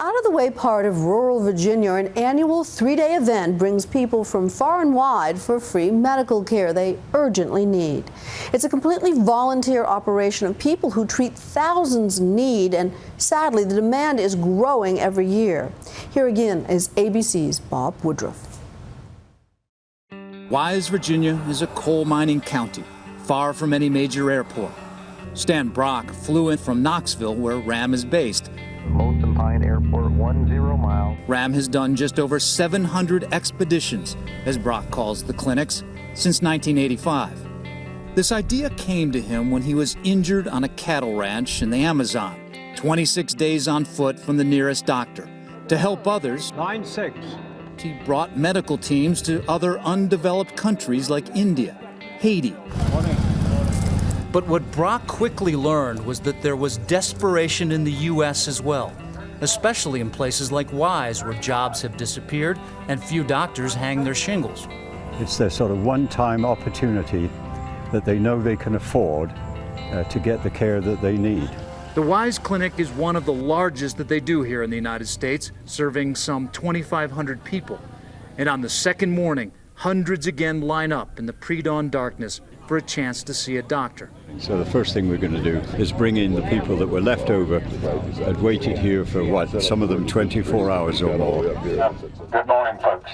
out-of-the-way part of rural Virginia, an annual 3-day event brings people from far and wide for free medical care they urgently need. It's a completely volunteer operation of people who treat thousands in need, and sadly, the demand is growing every year. Here again is ABC's Bob Woodruff. Wise, Virginia is a coal mining county, far from any major airport. Stan Brock flew in from Knoxville, where RAM is based. Sen Pine Airport, 10 miles. RAM has done just over 700 expeditions, as Brock calls the clinics, since 1985. This idea came to him when he was injured on a cattle ranch in the Amazon, 26 days on foot from the nearest doctor. To help others, 9-6. He brought medical teams to other undeveloped countries like India, Haiti. But what Brock quickly learned was that there was desperation in the U.S. as well, especially in places like Wise, where jobs have disappeared and few doctors hang their shingles. It's their sort of one-time opportunity that they know they can afford to get the care that they need. The Wise Clinic is one of the largest that they do here in the United States, serving some 2,500 people. And on the second morning, hundreds again line up in the pre-dawn darkness for a chance to see a doctor. So the first thing we're going to do is bring in the people that were left over and waited here for what, some of them 24 hours or more. Good morning, folks.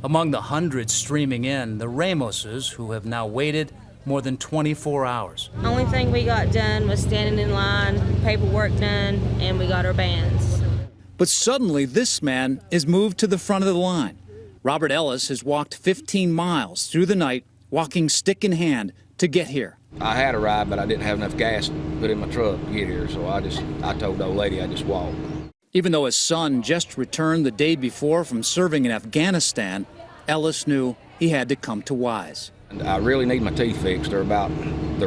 Among the hundreds streaming in, the Ramoses, who have now waited more than 24 hours. Only thing we got done was standing in line, paperwork done, and we got our bands. But suddenly this man is moved to the front of the line. Robert Ellis has walked 15 miles through the night, walking stick in hand to get here. I had a ride, but I didn't have enough gas to put in my truck to get here, so I told the old lady I'd just walk. Even though his son just returned the day before from serving in Afghanistan, Ellis knew he had to come to Wise. I really need my teeth fixed. They're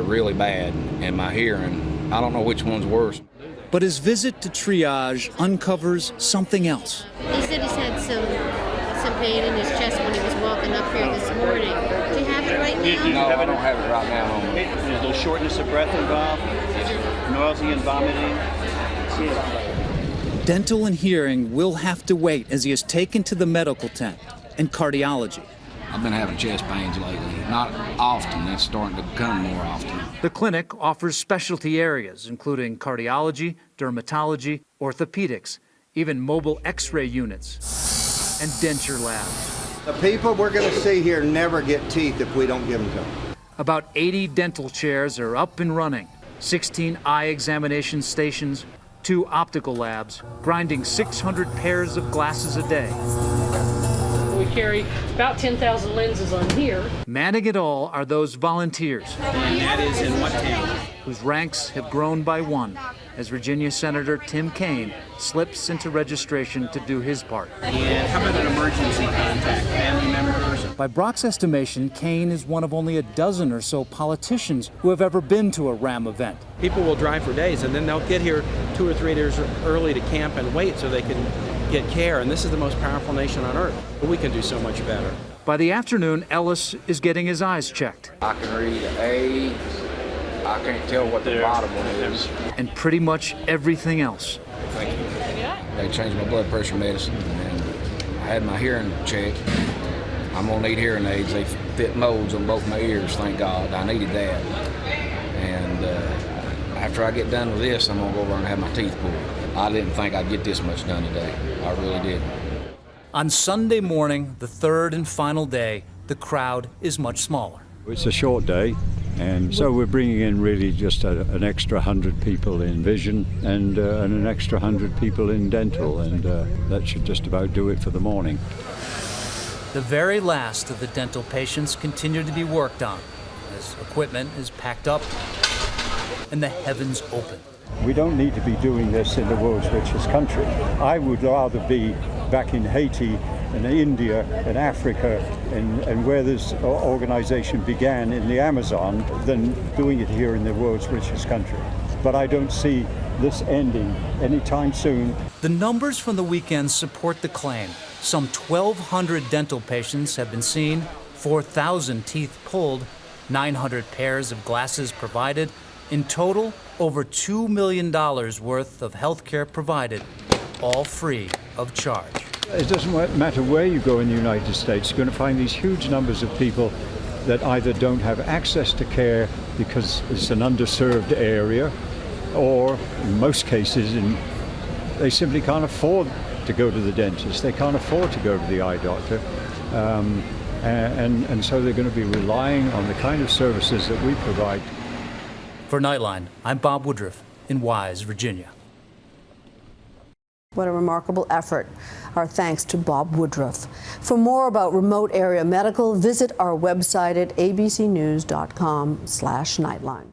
really bad, and my hearing, I don't know which one's worse. But his visit to triage uncovers something else. He said he's had some pain in his chest when he was walking up here this morning. Do you have it right now? No, I don't have it right now. There's a little shortness of breath involved, nausea and vomiting. Dental and hearing will have to wait as he is taken to the medical tent and cardiology. I've been having chest pains lately. Not often. It's starting to come more often. The clinic offers specialty areas, including cardiology, dermatology, orthopedics, even mobile x-ray units, and denture labs. The people we're going to see here never get teeth if we don't give them to them. About 80 dental chairs are up and running, 16 eye examination stations, 2 optical labs, grinding 600 pairs of glasses a day. We carry about 10,000 lenses on here. Manning it all are those volunteers. And that is in what town? Whose ranks have grown by one as Virginia Senator Tim Kaine slips into registration to do his part. And how about an emergency contact, family members? By Brock's estimation, Kaine is one of only a dozen or so politicians who have ever been to a RAM event. People will drive for days, and then they'll get here 2 or 3 days early to camp and wait so they can get care, and this is the most powerful nation on earth. But we can do so much better. By the afternoon, Ellis is getting his eyes checked. I can read A. I can't tell what the bottom one is. And pretty much everything else. Thank you. They changed my blood pressure medicine, and I had my hearing checked. I'm gonna need hearing aids. They fit molds on both my ears, thank God. I needed that. And after I get done with this, I'm gonna go over and have my teeth pulled. I didn't think I'd get this much done today. I really didn't. On Sunday morning, the third and final day, the crowd is much smaller. It's a short day, and so we're bringing in really just an extra 100 people in vision and an extra 100 people in dental, and that should just about do it for the morning. The very last of the dental patients continue to be worked on as equipment is packed up and the heavens open. We don't need to be doing this in the world's richest country. I would rather be back in Haiti and India and Africa and where this organization began in the Amazon than doing it here in the world's richest country. But I don't see this ending anytime soon. The numbers from the weekend support the claim. Some 1,200 dental patients have been seen, 4,000 teeth pulled, 900 pairs of glasses provided. In total, over $2 million worth of health care provided all free of charge. It doesn't matter where you go in the United States, you're going to find these huge numbers of people that either don't have access to care because it's an underserved area, or in most cases, they simply can't afford to go to the dentist. They can't afford to go to the eye doctor. And so they're going to be relying on the kind of services that we provide. For Nightline, I'm Bob Woodruff in Wise, Virginia. What a remarkable effort. Our thanks to Bob Woodruff. For more about remote area medical, visit our website at abcnews.com/nightline.